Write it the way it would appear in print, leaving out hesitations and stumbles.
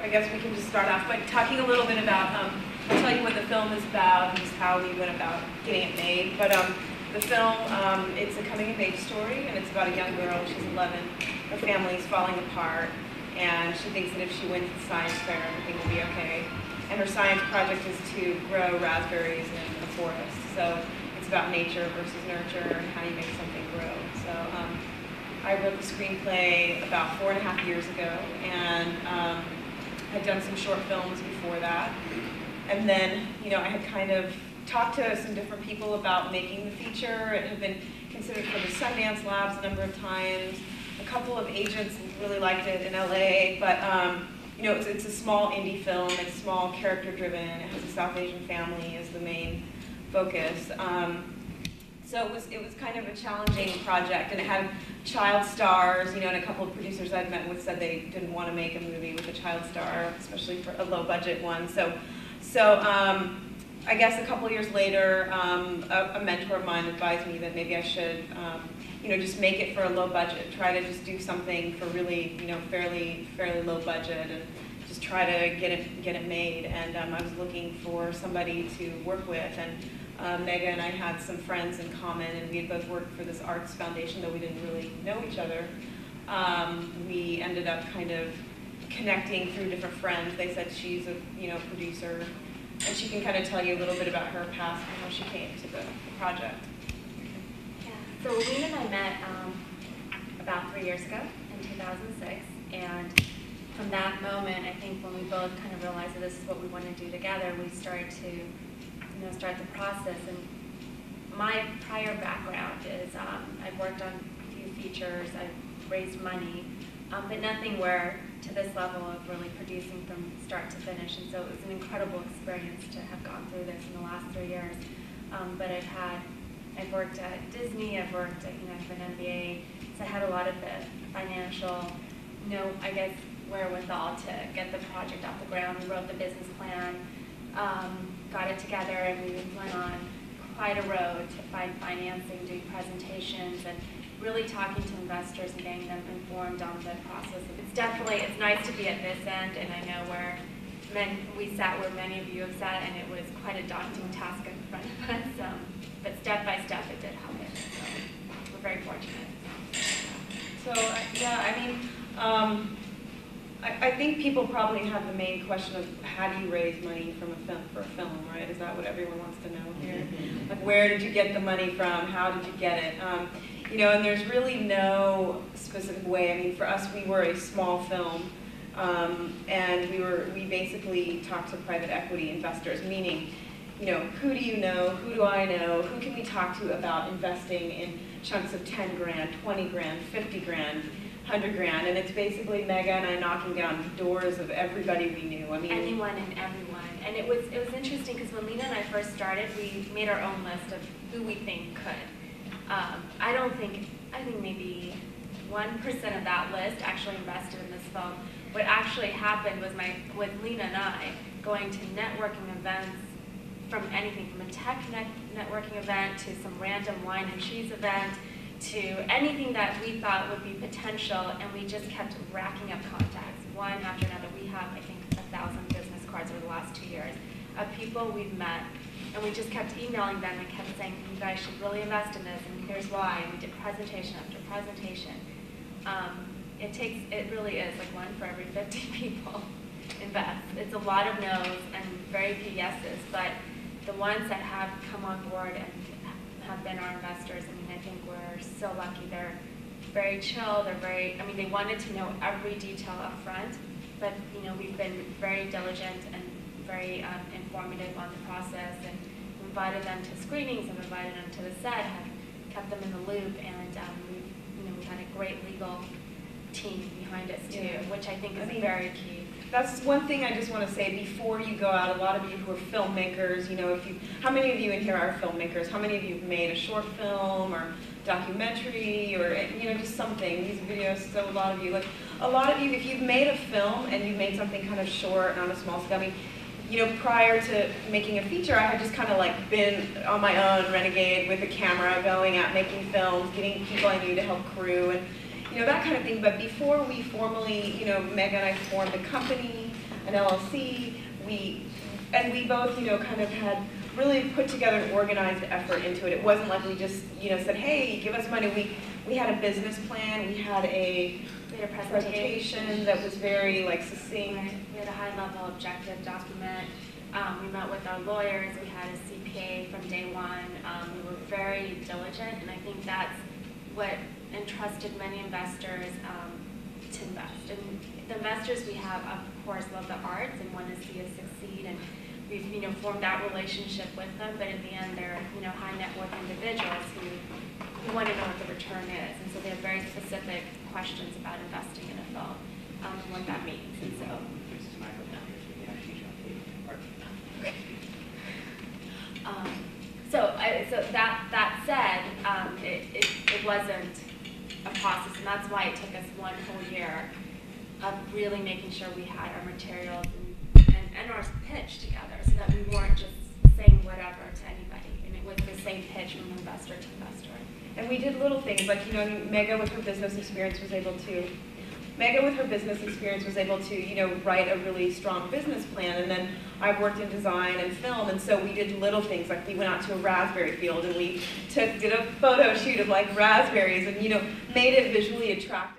I guess we can just start off by talking a little bit about, I'll tell you what the film is about and just how we went about getting it made. But the film, it's a coming-of-age story, and it's about a young girl. She's 11. Her family's falling apart, and she thinks that if she wins the science fair, everything will be okay. And her science project is to grow raspberries in a forest. So it's about nature versus nurture and how you make something grow. So I wrote the screenplay about 4.5 years ago, and I'd done some short films before that. And then, you know, I had kind of talked to some different people about making the feature. It had been considered for the Sundance Labs a number of times. A couple of agents really liked it in LA, but you know, it's a small indie film. It's small, character-driven. It has a South Asian family as the main focus. So it was kind of a challenging project, and it had child stars, you know, and a couple of producers I'd met with said they didn't want to make a movie with a child star, especially for a low-budget one. So I guess a couple of years later, a mentor of mine advised me that maybe I should, you know, just make it for a low budget. Try to just do something for really, you know, fairly low budget, and just try to get it made. And I was looking for somebody to work with, and Mega and I had some friends in common, and we had both worked for this arts foundation, though we didn't really know each other. We ended up kind of connecting through different friends. They said she's a, you know, producer, and she can kind of tell you a little bit about her past and how she came to the project. Yeah. So Leena and I met about 3 years ago in 2006, and from that moment, I think when we both kind of realized that this is what we want to do together, we started to, you know, start the process. And my prior background is I've worked on a few features, I've raised money, but nothing where to this level of really producing from start to finish. And so it was an incredible experience to have gone through this in the last 3 years. But I've worked at Disney, I've worked at, you know, I have an MBA, so I had a lot of the financial, you know, I guess, wherewithal to get the project off the ground. We wrote the business plan, got it together, and we went on quite a road to find financing, doing presentations, and really talking to investors and getting them informed on the process. It's nice to be at this end, and I know we sat where many of you have sat, and it was quite a daunting task in front of us, but step by step it did happen, so we're very fortunate. So, yeah, I mean, I think people probably have the main question of how do you raise money for a film, right? Is that what everyone wants to know here? Like, where did you get the money from? How did you get it? You know, and there's really no specific way. I mean, for us, we were a small film, and we basically talked to private equity investors, meaning, you know, who do you know? Who do I know? Who can we talk to about investing in chunks of 10 grand, 20 grand, 50 grand? 100 grand, and it's basically Mega and I knocking down doors of everybody we knew. I mean, anyone and everyone. And it was interesting because when Leena and I first started, we made our own list of who we think could. I think maybe 1% of that list actually invested in this film. What actually happened was with Leena and I going to networking events, from anything from a tech networking event to some random wine and cheese event, to anything that we thought would be potential, and we just kept racking up contacts, one after another. We have, I think, 1,000 business cards over the last 2 years of people we've met, and we just kept emailing them and kept saying, you guys should really invest in this, and here's why. And we did presentation after presentation. It really is like 1 for every 50 people invest. It's a lot of no's and very few yeses, but the ones that have come on board and have been our investors, I mean, I think we're so lucky. They're very chill, they wanted to know every detail up front, but, you know, we've been very diligent and very informative on the process, and invited them to screenings and invited them to the set, have kept them in the loop, and we've had a great legal team behind us too, yeah, which I think is very key. That's one thing I just want to say before you go out. A lot of you who are filmmakers, you know, how many of you in here are filmmakers? How many of you have made a short film or documentary or, you know, just something, these videos? So a lot of you, if you've made a film and you've made something kind of short and on a small scale, I mean, you know, prior to making a feature, I had just kind of like been on my own, renegade with a camera, going out, making films, getting people I knew to help crew, and, you know, that kind of thing. But before we formally, you know, Meg and I formed a company, an LLC. And we both, kind of had really put together an organized effort into it. It wasn't like we just, said, hey, give us money. We had a business plan. We had a presentation that was very succinct. Right. We had a high-level objective document. We met with our lawyers. We had a CPA from day one. We were very diligent, and I think that's what entrusted many investors to invest. And the investors we have, of course, love the arts and want to see us succeed, and we've formed that relationship with them. But in the end, they're high net worth individuals who want to know what the return is, and so they have very specific questions about investing in a film and what that means. And so that said, it wasn't a process, and that's why it took us one whole year of really making sure we had our materials and our pitch together, so that we weren't just saying whatever to anybody, and it was the same pitch from investor to investor. And we did little things like, Mega with her business experience was able to write a really strong business plan, and then I worked in design and film, and so we did little things like we went out to a raspberry field and we did a photo shoot of raspberries and made it visually attractive.